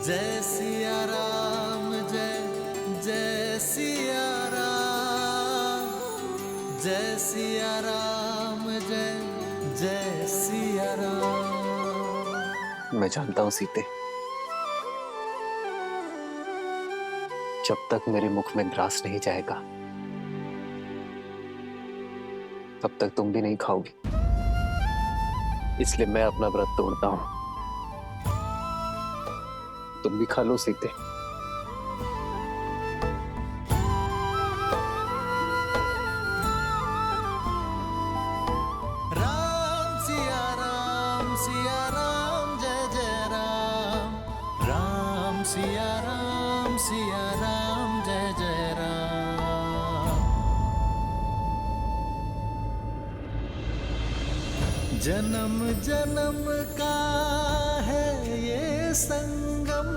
जय सिया राम, जय जय सिया राम, जय सिया राम, जय जय सिया राम। मैं जानता हूं सीते, जब तक मेरे मुख में ग्रास नहीं जाएगा तब तक तुम भी नहीं खाओगी। इसलिए मैं अपना व्रत तोड़ता हूं। तुम भी खा लो सीते। राम सिया राम, जय जय राम, राम सिया राम, जय जय राम। जन्म जन्म का है ये संगम,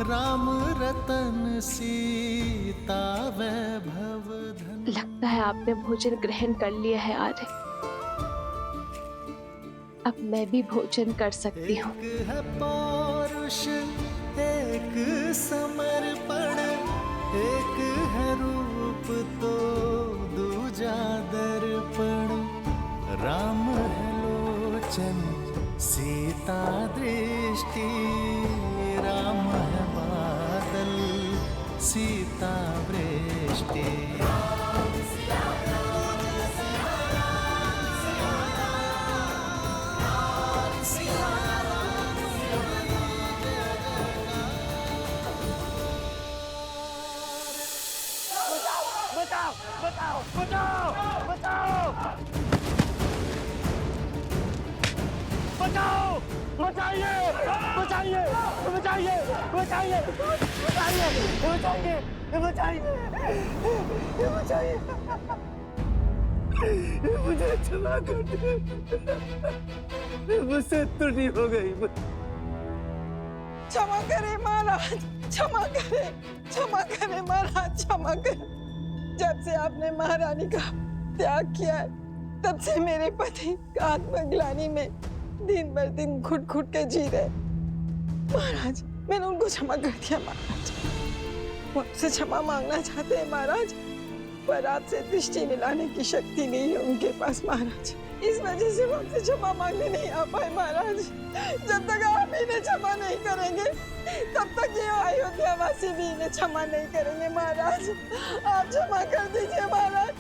राम रतन सीता वैभव धन। लगता है आपने भोजन ग्रहण कर लिया है आर्य। अब मैं भी भोजन कर सकती हूँ। एक है पौरुष, एक समर्पण, एक है रूप तो दूजा दर्पण। राम है लोचन सीता दृष्टि, राम है बादल सीता वृष्टि। बचाओ बचाओ बचाओ बचाओ बचाओ, बचाइए बचाइए बचाइए बचाइए बचाइए बचाइए बचाइए, मुझे क्षमा कर दे, मुझसे त्रुटि हो गई। क्षमा करे महाराज, क्षमा करे महाराज, क्षमा करे। जब से आपने महारानी का त्याग किया है, तब से मेरे पति आत्मग्लानि में दिन भर दिन घुट घुट के जी रहे। महाराज, मैंने उनको क्षमा कर दिया महाराज। वो आपसे क्षमा मांगना चाहते हैं महाराज, पर आपसे दृष्टि मिलाने की शक्ति नहीं है उनके पास महाराज। इस वजह से वो आपसे क्षमा मांगने नहीं आ पाए महाराज। जब तक आप इन्हें क्षमा नहीं करेंगे, तब तक ये अयोध्या वासी भी इन्हें क्षमा नहीं करेंगे महाराज। आप क्षमा कर दीजिए महाराज।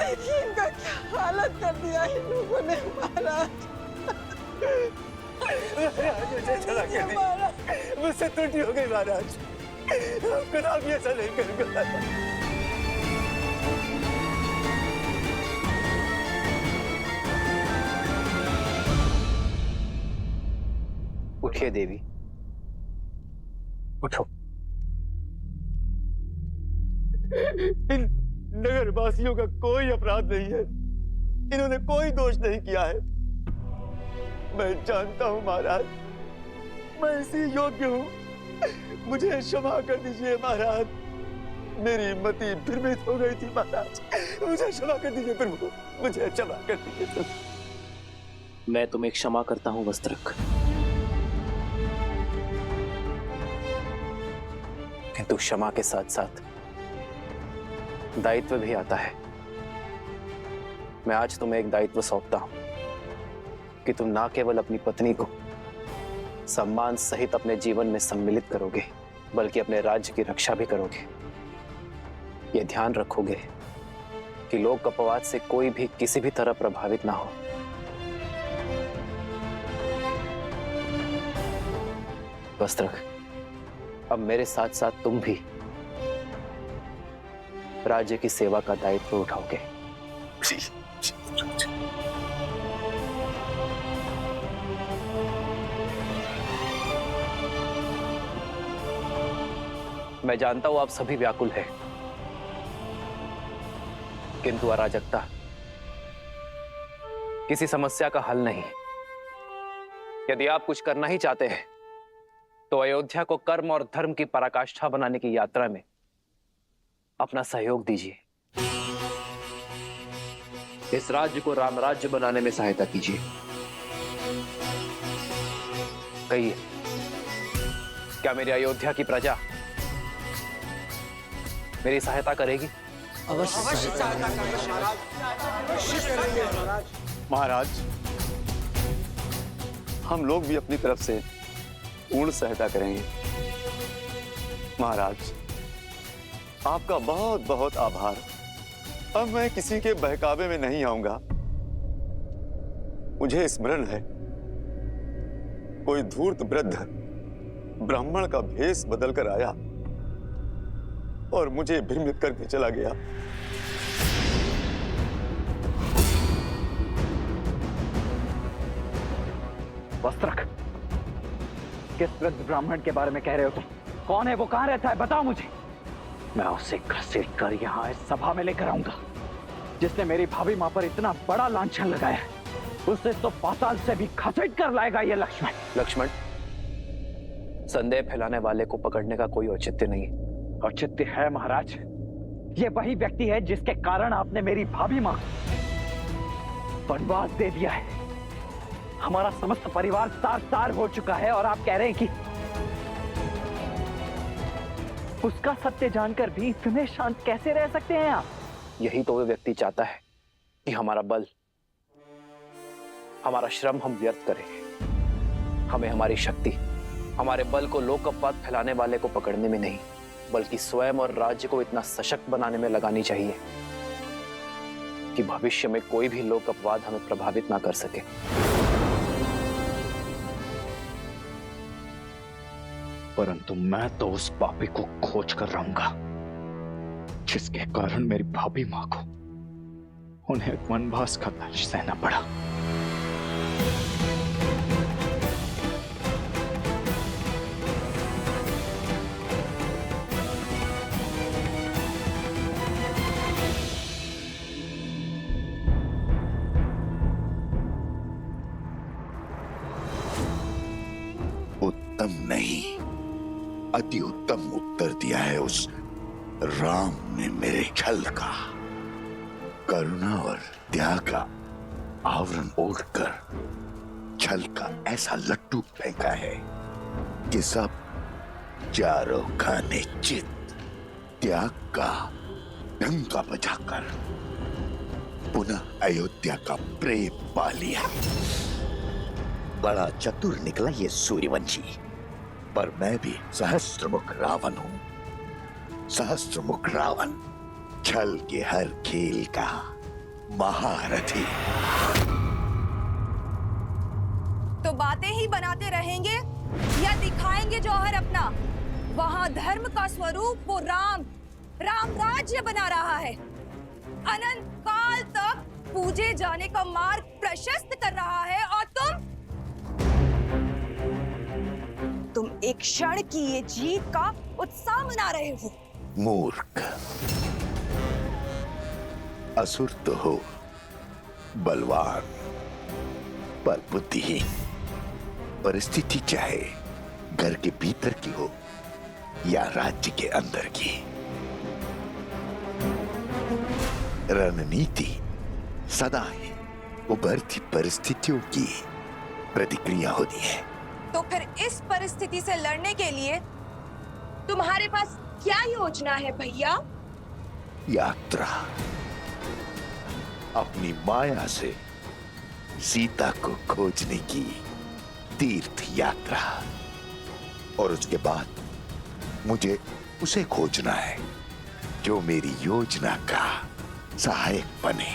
देखिए इनका क्या हालत कर दिया इन लोगों ने महाराज। मुझसे त्रुटि हो गई महाराज, खुदा भी ऐसा नहीं करूंगा। उठिए देवी, उठो। इन नगरवासियों का कोई अपराध नहीं है, इन्होंने कोई दोष नहीं किया है। मैं जानता हूं महाराज, मैं इसी योग्य हूं, मुझे क्षमा कर दीजिए महाराज। मेरी मति भ्रमित हो गई थी महाराज, मुझे क्षमा कर दीजिए प्रभु, मुझे क्षमा कर दीजिए। मैं तुम्हें क्षमा करता हूं वस्त्रक, किंतु क्षमा के साथ साथ दायित्व भी आता है। मैं आज तुम्हें एक दायित्व सौंपता हूं कि तुम ना केवल अपनी पत्नी को सम्मान सहित अपने जीवन में सम्मिलित करोगे, बल्कि अपने राज्य की रक्षा भी करोगे। यह ध्यान रखोगे कि लोक अपवाद से कोई भी किसी भी तरह प्रभावित ना हो। वस्त्रक, अब मेरे साथ साथ तुम भी राज्य की सेवा का दायित्व उठाओगे। मैं जानता हूं आप सभी व्याकुल हैं, किंतु अराजकता किसी समस्या का हल नहीं। यदि आप कुछ करना ही चाहते हैं तो अयोध्या को कर्म और धर्म की पराकाष्ठा बनाने की यात्रा में अपना सहयोग दीजिए। इस राज्य को राम राज्य बनाने में सहायता कीजिए। कहिए, क्या मेरी अयोध्या की प्रजा मेरी सहायता करेगी? महाराज, हम लोग भी अपनी तरफ से पूर्ण सहायता करेंगे। महाराज, आपका बहुत बहुत आभार। अब मैं किसी के बहकावे में नहीं आऊंगा। मुझे स्मरण है, कोई धूर्त वृद्ध ब्राह्मण का भेष बदलकर आया और मुझे भ्रमित करके चला गया। वस्त्रक, किस वृद्ध ब्राह्मण के बारे में कह रहे हो तुम? कौन है वो? कहां रहता है? बताओ मुझे। मैं उसे घसीट कर यहाँ इस सभा में लेकर आऊंगा। जिसने मेरी भाभी मां पर इतना बड़ा लांछन लगाया है, उसे तो पाताल से भी घसीट कर लाएगा ये लक्ष्मण। लक्ष्मण, संदेह फैलाने वाले को पकड़ने का कोई औचित्य नहीं है। औचित्य है महाराज। ये वही व्यक्ति है जिसके कारण आपने मेरी भाभी मां को वनवास दे दिया है। हमारा समस्त परिवार तार-तार हो चुका है और आप कह रहे हैं कि उसका सत्य जानकर भी इतने शांत कैसे रह सकते हैं आप? यही तो वो व्यक्ति चाहता है कि हमारा बल, हमारा श्रम हम व्यर्थ करें। हमें हमारी शक्ति, हमारे बल को लोक अपवाद फैलाने वाले को पकड़ने में नहीं, बल्कि स्वयं और राज्य को इतना सशक्त बनाने में लगानी चाहिए कि भविष्य में कोई भी लोक अपवाद हमें प्रभावित ना कर सके। परंतु मैं तो उस पापी को खोज कर रहूंगा जिसके कारण मेरी भाभी मां को उन्हें वनवास का दंश सहना पड़ा। उत्तम नहीं, अति उत्तम उत्तर दिया है उस राम ने मेरे छल का। करुणा और त्याग का आवरण ओढ़कर छल का ऐसा लट्टू फेंका है कि सब चारों खाने चित त्याग का डंका बजाकर पुनः अयोध्या का प्रेम पा लिया। बड़ा चतुर निकला ये सूर्यवंशी, पर मैं भी सहस्त्रमुख रावण हूं। सहस्त्रमुख रावण, छल के हर खेल का महारथी। तो बातें ही बनाते रहेंगे या दिखाएंगे जौहर अपना? वहां धर्म का स्वरूप वो राम राज्य बना रहा है। अनंत काल तक पूजे जाने का मार्ग प्रशस्त कर रहा है और तुम एक क्षण की ये जीत का उत्साह मना रहे हो। मूर्ख, असुर तो हो, बलवान पर बुद्धिहीन। परिस्थिति चाहे घर के भीतर की हो या राज्य के अंदर की, रणनीति सदा ही उभरती परिस्थितियों की प्रतिक्रिया होती है। तो फिर इस परिस्थिति से लड़ने के लिए तुम्हारे पास क्या योजना है भैया? यात्रा, अपनी माया से सीता को खोजने की तीर्थ यात्रा। और उसके बाद मुझे उसे खोजना है जो मेरी योजना का सहायक बने,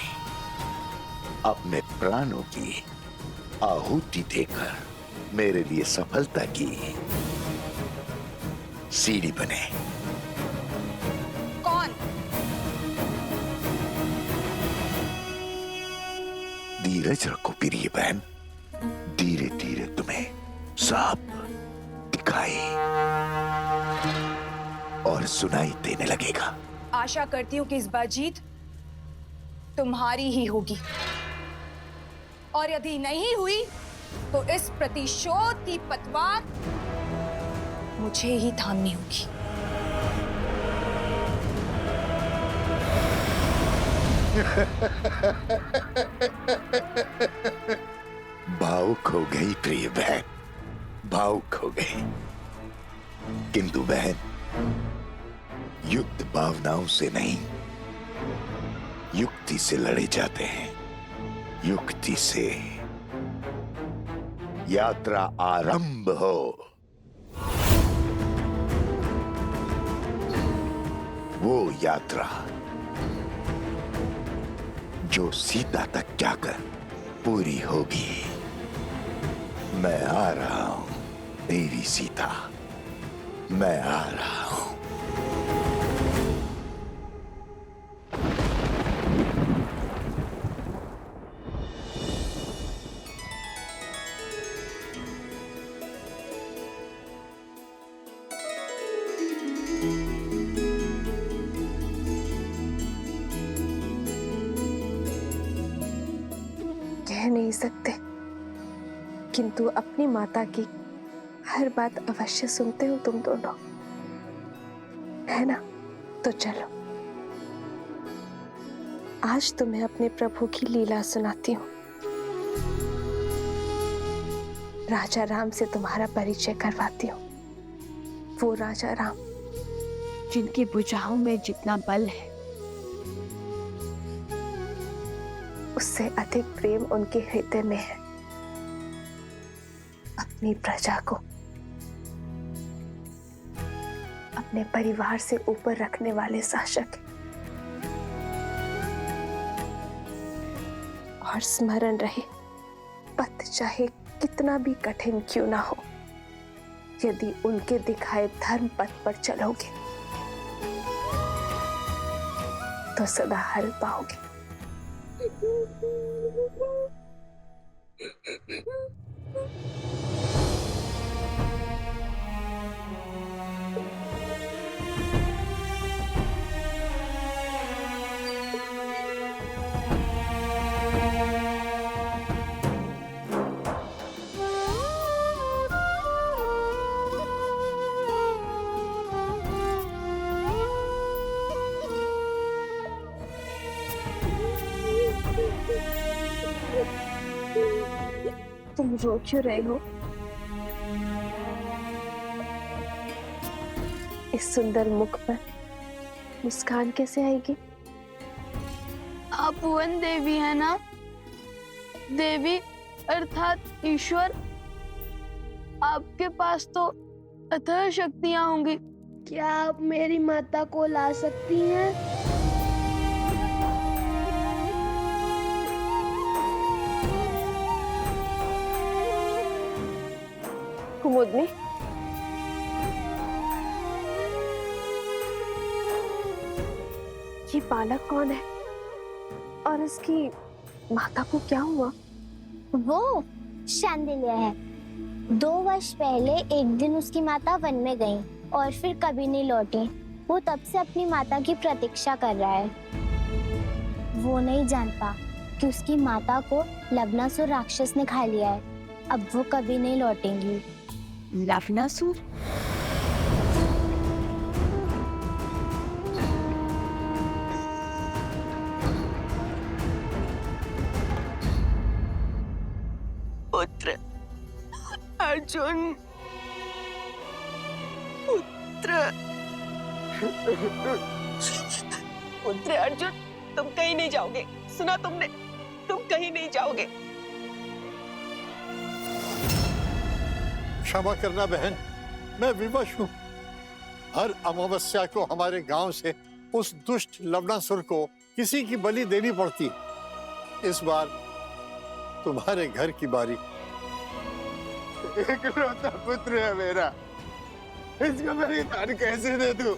अपने प्राणों की आहुति देकर मेरे लिए सफलता की सीढ़ी बने। कौन? धीरज रखो प्रिय बहन, धीरे धीरे तुम्हें सब दिखाई और सुनाई देने लगेगा। आशा करती हूँ कि इस बार जीत तुम्हारी ही होगी, और यदि नहीं हुई तो इस प्रतिशोध की पतवार मुझे ही थामनी होगी। भावुक हो गई प्रिय बहन, भावुक हो गई। किंतु बहन, युद्ध भावनाओं से नहीं, युक्ति से लड़े जाते हैं। युक्ति से। यात्रा आरंभ हो। वो यात्रा जो सीता तक जाकर पूरी होगी। मैं आ रहा हूं देवी सीता, मैं आ रहा हूं। कह नहीं सकते, किंतु अपनी माता की हर बात अवश्य सुनते हो तुम दोनों, है ना? तो चलो, आज तुम्हें अपने प्रभु की लीला सुनाती हूँ। राजा राम से तुम्हारा परिचय करवाती हूँ। वो राजा राम जिनकी भुजाओं में जितना बल है, उससे अधिक प्रेम उनके हृदय में है। अपनी प्रजा को अपने परिवार से ऊपर रखने वाले शासक हैं। और स्मरण रहे, पथ चाहे कितना भी कठिन क्यों ना हो, यदि उनके दिखाए धर्म पथ पर चलोगे तो सदा हल पाओगे। तुम रो क्यों रहे हो? इस सुंदर मुख पर मुस्कान कैसे आएगी? आप भुवन देवी है ना? देवी अर्थात ईश्वर। आपके पास तो अथाह शक्तियां होंगी। क्या आप मेरी माता को ला सकती हैं? कुमुदनी, ये बालक कौन है और इसकी माता को क्या हुआ? वो शांडिल्य है। 2 वर्ष पहले एक दिन उसकी माता वन में गई और फिर कभी नहीं लौटी। वो तब से अपनी माता की प्रतीक्षा कर रहा है। वो नहीं जानता कि उसकी माता को लवणासुर राक्षस ने खा लिया है। अब वो कभी नहीं लौटेंगी। लवणासुर? पुत्र अर्जुन, पुत्र अर्जुन, तुम कहीं नहीं जाओगे। सुना तुमने? तुम कहीं नहीं जाओगे। क्षमा करना बहन, मैं विवश हूँ। हर अमावस्या को हमारे गांव से उस दुष्ट लवणासुर को किसी की बलि देनी पड़ती। इस बार तुम्हारे घर की बारी। इकलौता पुत्र है मेरा, इसको बलिदान कैसे दे दूं?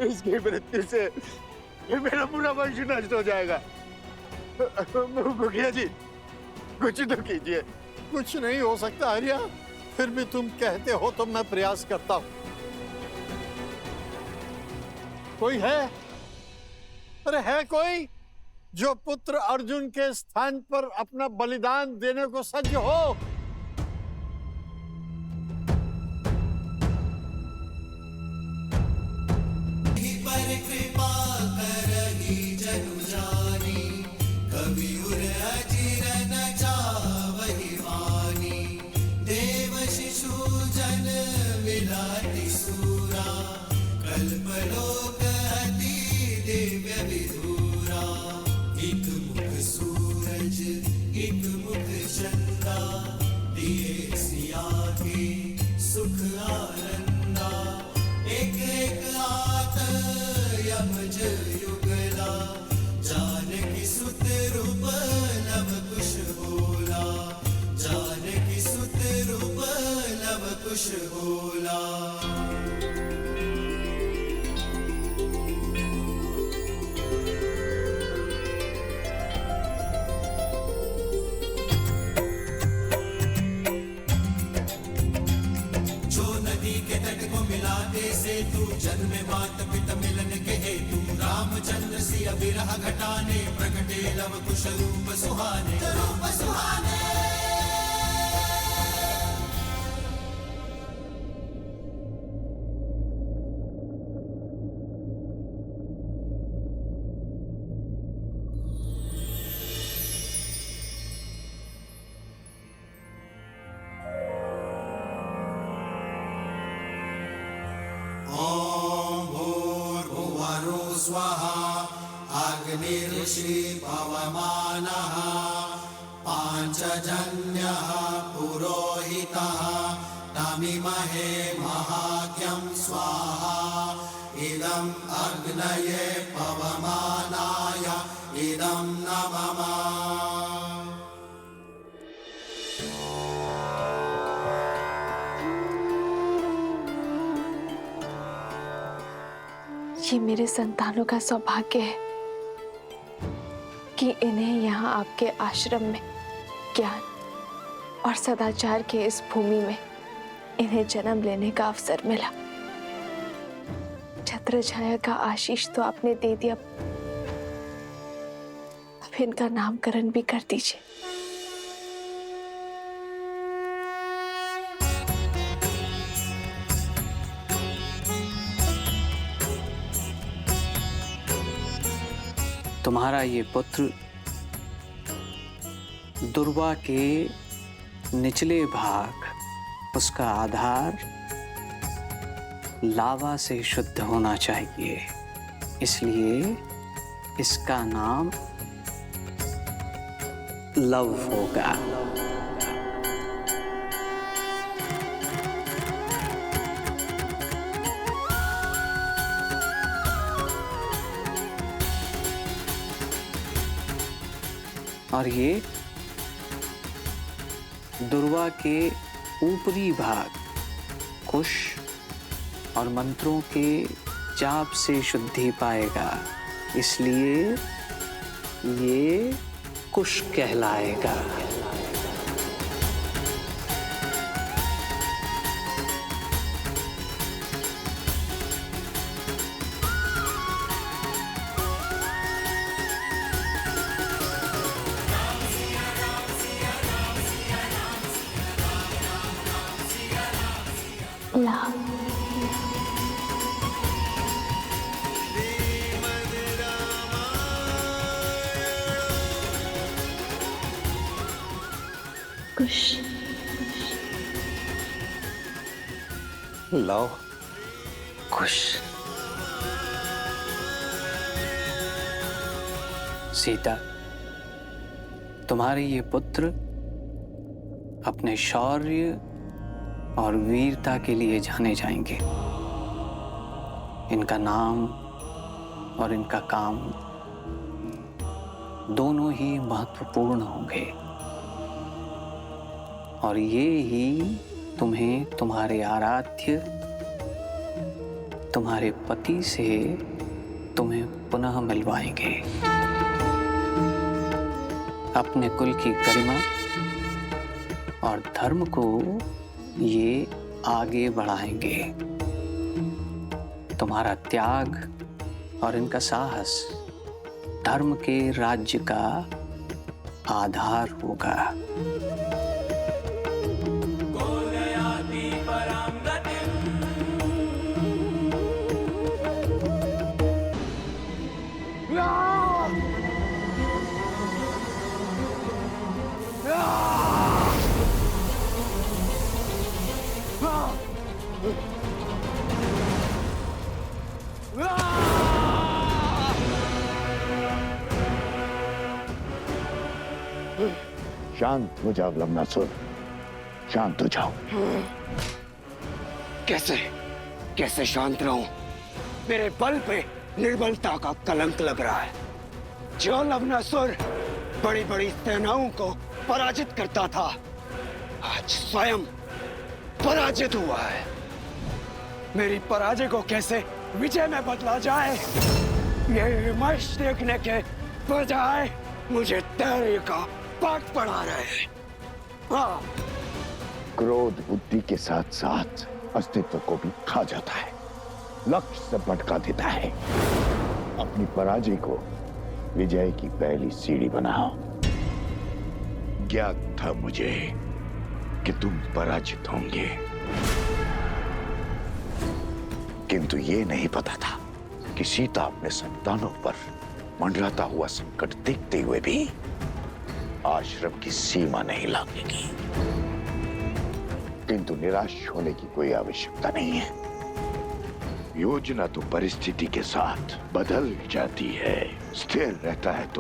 इसकी मृत्यु से ये मेरा पूरा वंश नष्ट हो जाएगा। मुखिया जी, कुछ तो कीजिए। कुछ नहीं हो सकता हरिया, फिर भी तुम कहते हो तो मैं प्रयास करता हूं। कोई है? अरे है कोई जो पुत्र अर्जुन के स्थान पर अपना बलिदान देने को सज्ज हो? पर कृपा करहि जनु जानी, कवि उर अचिर न जावहि वानी। देव शिशु जन विलाति सु कल्पलोक अति दिव्य विधुरा। एक मुख सूरज एक मुख चंदा, दिए सिया के सुख आनंदा। एक एक आत यमज युगला, जानकी सुत रूप नव कुश बोला। जानकी सुत रूप नव कुश बोला। से तू जन्म मात पिता मिलन के हेतु, रामचंद्र सिया विरह घटाने, प्रकटे लव कुश रूप सुहाने। रूप सुहाने स्वाहा। अग्निर्षि पवमानः, पांचजन्यः पुरोहितः। तमिमहे महाज्ञं स्वाहा। इदम् अग्नये पवमानाय इदं नमः। ये मेरे संतानों का सौभाग्य है कि इन्हें यहाँ आपके आश्रम में ज्ञान और सदाचार के इस भूमि में इन्हें जन्म लेने का अवसर मिला। छत्र छाया का आशीष तो आपने दे दिया, अब इनका नामकरण भी कर दीजिए। तुम्हारा ये पुत्र दुर्वा के निचले भाग, उसका आधार लावा से शुद्ध होना चाहिए, इसलिए इसका नाम लव होगा। और ये दुर्वा के ऊपरी भाग कुश और मंत्रों के जाप से शुद्धि पाएगा, इसलिए ये कुश कहलाएगा। कुश लाओ कुश। सीता, तुम्हारे ये पुत्र अपने शौर्य और वीरता के लिए जाने जाएंगे। इनका नाम और इनका काम दोनों ही महत्वपूर्ण होंगे, और ये ही तुम्हें तुम्हारे आराध्य, तुम्हारे पति से तुम्हें पुनः मिलवाएंगे। अपने कुल की गरिमा और धर्म को ये आगे बढ़ाएंगे। तुम्हारा त्याग और इनका साहस धर्म के राज्य का आधार होगा। शांत हो जाओ लवनासुर, शांत हो जाओ। कैसे कैसे शांत रहूं? मेरे बल पे निर्बलता का कलंक लग रहा है। जो लवनासुर बड़ी बड़ी सेनाओं को पराजित करता था, आज स्वयं पराजित हुआ है। मेरी पराजय को कैसे विजय में बदला जाए, ये विमर्श देखने के बजाय मुझे धैर्य का पाठ पढ़ा रहे हैं। हाँ, क्रोध बुद्धि के साथ साथ अस्तित्व को भी खा जाता है, लक्ष्य से भटका देता है। अपनी पराजय को विजय की पहली सीढ़ी बनाओ। ज्ञात था मुझे कि तुम पराजित होंगे, किंतु ये नहीं पता था कि सीता अपने संतानों पर मंडराता हुआ संकट देखते हुए भी आश्रम की सीमा नहीं लांघेगी। किंतु निराश होने की कोई आवश्यकता नहीं है। योजना तो परिस्थिति के साथ बदल जाती है, स्थिर रहता है तो